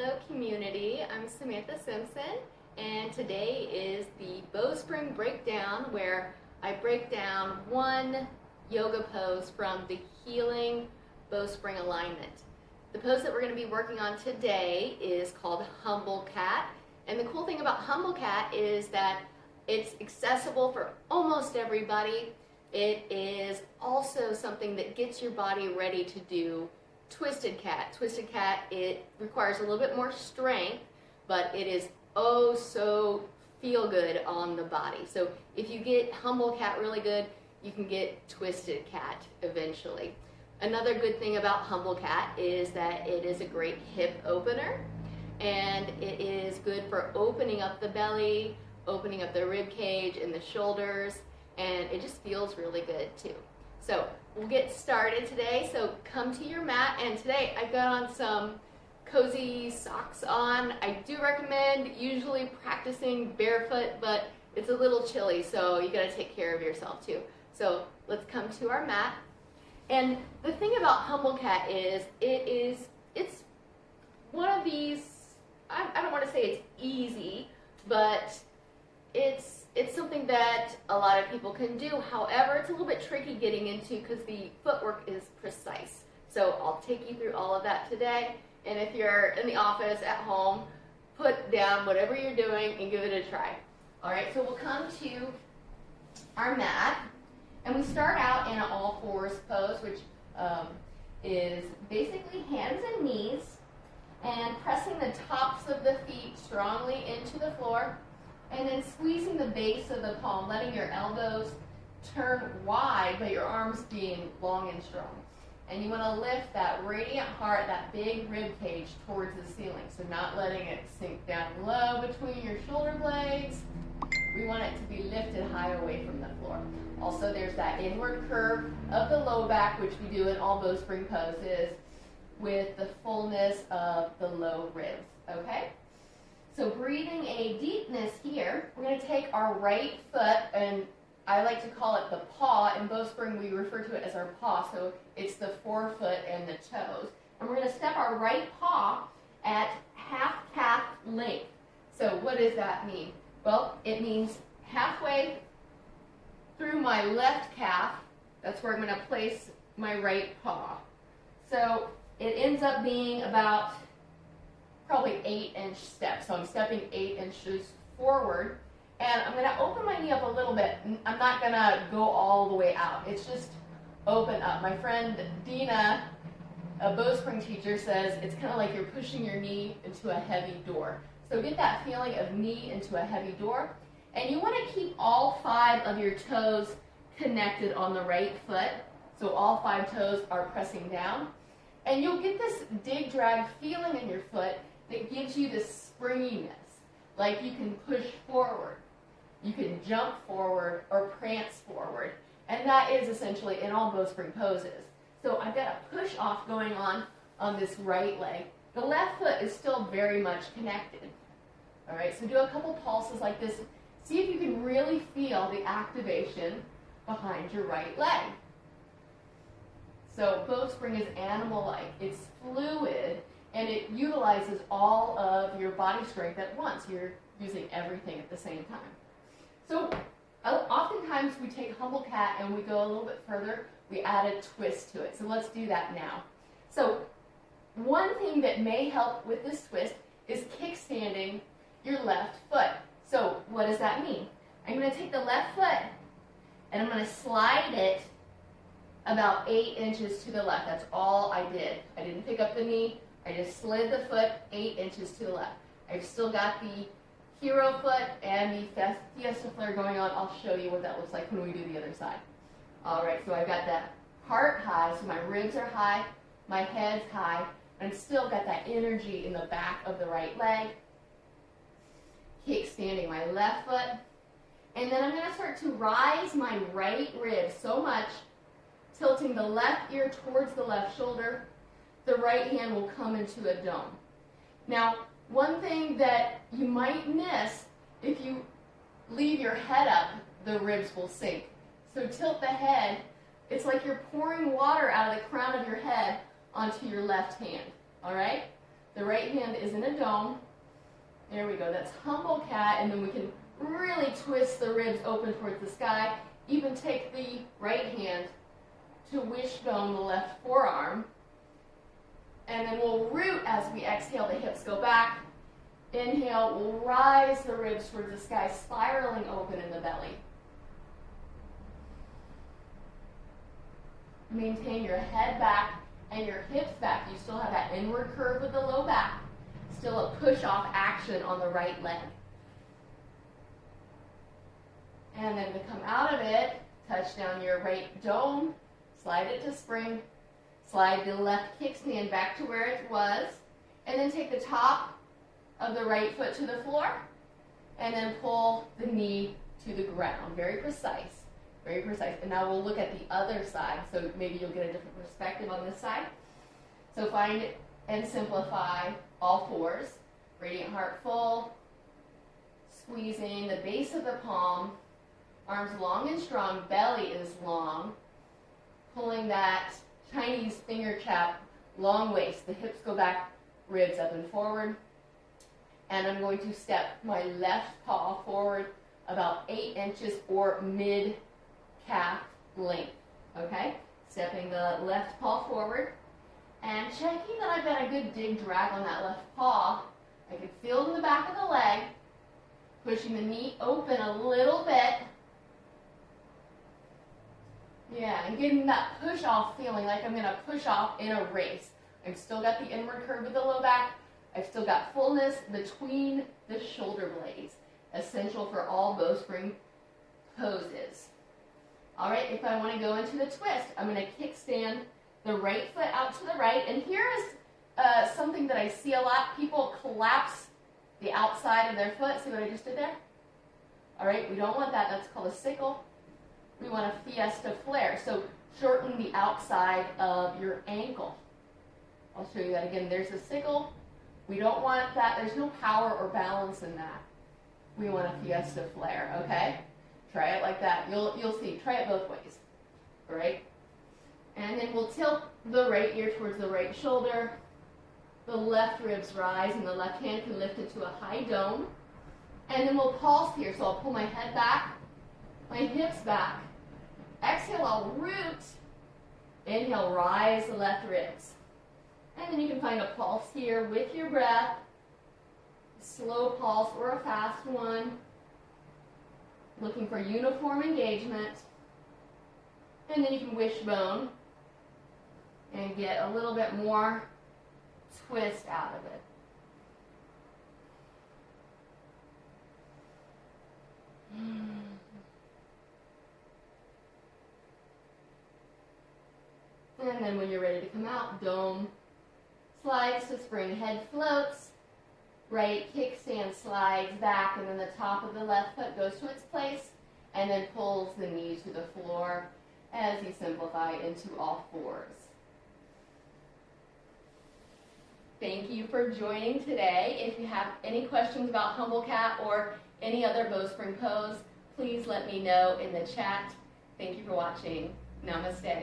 Hello community, I'm Samantha Simpson, and today is the Bowspring breakdown where I break down one yoga pose from the Healing Bowspring alignment. The pose that we're going to be working on today is called Humble Cat, and the cool thing about Humble Cat is that it's accessible for almost everybody. It is also something that gets your body ready to do Twisted Cat. Twisted Cat, it requires a little bit more strength, but it is oh so feel good on the body. So if you get Humble Cat really good, you can get Twisted Cat eventually. Another good thing about Humble Cat is that it is a great hip opener, and it is good for opening up the belly, opening up the rib cage and the shoulders, and it just feels really good too. So we'll get started today. So come to your mat, and today I've got on some cozy socks on. I do recommend usually practicing barefoot, but it's a little chilly, so you gotta take care of yourself too. So let's come to our mat. And the thing about Humble Cat is it's one of these, I don't want to say it's easy, but it's something that a lot of people can do. However, it's a little bit tricky getting into because the footwork is precise. So I'll take you through all of that today. And if you're in the office, at home, put down whatever you're doing and give it a try. All right, so we'll come to our mat. And we start out in an all fours pose, which is basically hands and knees, and pressing the tops of the feet strongly into the floor, and then squeezing the base of the palm, letting your elbows turn wide, but your arms being long and strong. And you want to lift that radiant heart, that big rib cage towards the ceiling. So not letting it sink down low between your shoulder blades. We want it to be lifted high away from the floor. Also, there's that inward curve of the low back, which we do in all Bowspring poses, with the fullness of the low ribs, okay? So breathing a deepness here, we're going to take our right foot, and I like to call it the paw. In Bowspring, we refer to it as our paw, so it's the forefoot and the toes. And we're going to step our right paw at half calf length. So what does that mean? Well, it means halfway through my left calf, that's where I'm going to place my right paw. So it ends up being about probably 8-inch steps. So I'm stepping 8 inches forward, and I'm going to open my knee up a little bit. I'm not going to go all the way out. It's just open up. My friend Dina, a Bowspring teacher, says it's kind of like you're pushing your knee into a heavy door. So get that feeling of knee into a heavy door. And you want to keep all 5 of your toes connected on the right foot. So all 5 toes are pressing down. And you'll get this dig drag feeling in your foot that gives you this springiness. Like you can push forward, you can jump forward or prance forward. And that is essentially in all Bowspring poses. So I've got a push off going on this right leg. The left foot is still very much connected. All right, so do a couple pulses like this. See if you can really feel the activation behind your right leg. So Bowspring is animal-like. It's fluid, and it utilizes all of your body strength at once. You're using everything at the same time. So oftentimes we take Humble Cat and we go a little bit further. We add a twist to it. So let's do that now. So one thing that may help with this twist is kickstanding your left foot. So what does that mean? I'm going to take the left foot and I'm going to slide it about 8 inches to the left. That's all I did. I didn't pick up the knee. I just slid the foot 8 inches to the left. I've still got the hero foot and the fiesta flare going on. I'll show you what that looks like when we do the other side. All right, so I've got that heart high, so my ribs are high, my head's high, and I've still got that energy in the back of the right leg. Kickstanding my left foot, and then I'm going to start to rise my right rib so much, tilting the left ear towards the left shoulder. The right hand will come into a dome. Now, one thing that you might miss, if you leave your head up, the ribs will sink. So tilt the head. It's like you're pouring water out of the crown of your head onto your left hand. All right? The right hand is in a dome. There we go. That's humble cat, and then we can really twist the ribs open towards the sky. Even take the right hand to wishbone the left forearm. And then we'll root as we exhale, the hips go back. Inhale, we'll rise the ribs towards the sky, spiraling open in the belly. Maintain your head back and your hips back. You still have that inward curve with the low back. Still a push-off action on the right leg. And then to come out of it, touch down your right dome, slide it to spring, slide the left kickstand back to where it was, and then take the top of the right foot to the floor, and then pull the knee to the ground. Very precise, very precise. And now we'll look at the other side, so maybe you'll get a different perspective on this side. So find and simplify all fours. Radiant heart full, squeezing the base of the palm, arms long and strong, belly is long, pulling that Chinese finger cap, long waist. The hips go back, ribs up and forward. And I'm going to step my left paw forward about 8 inches or mid-calf length, okay? Stepping the left paw forward and checking that I've got a good dig drag on that left paw. I can feel in the back of the leg, pushing the knee open a little bit. Yeah, and getting that push-off feeling like I'm going to push off in a race. I've still got the inward curve with the low back. I've still got fullness between the shoulder blades, essential for all bowspring poses. All right, if I want to go into the twist, I'm going to kickstand the right foot out to the right. And here is something that I see a lot. People collapse the outside of their foot. See what I just did there? All right, we don't want that. That's called a sickle. We want a fiesta flare. So shorten the outside of your ankle. I'll show you that again. There's a sickle. We don't want that. There's no power or balance in that. We want a fiesta flare, okay? Try it like that. You'll see. Try it both ways, all right? And then we'll tilt the right ear towards the right shoulder. The left ribs rise, and the left hand can lift into a high dome. And then we'll pulse here. So I'll pull my head back, my hips back. Exhale, I'll root. Inhale, rise the left ribs. And then you can find a pulse here with your breath. Slow pulse or a fast one. Looking for uniform engagement. And then you can wishbone and get a little bit more twist out of it. And then when you're ready to come out, dome slides to spring, head floats, right kickstand slides back, and then the top of the left foot goes to its place and then pulls the knee to the floor as you simplify into all fours. Thank you for joining today. If you have any questions about humble cat or any other bowspring pose, please let me know in the chat. Thank you for watching. Namaste.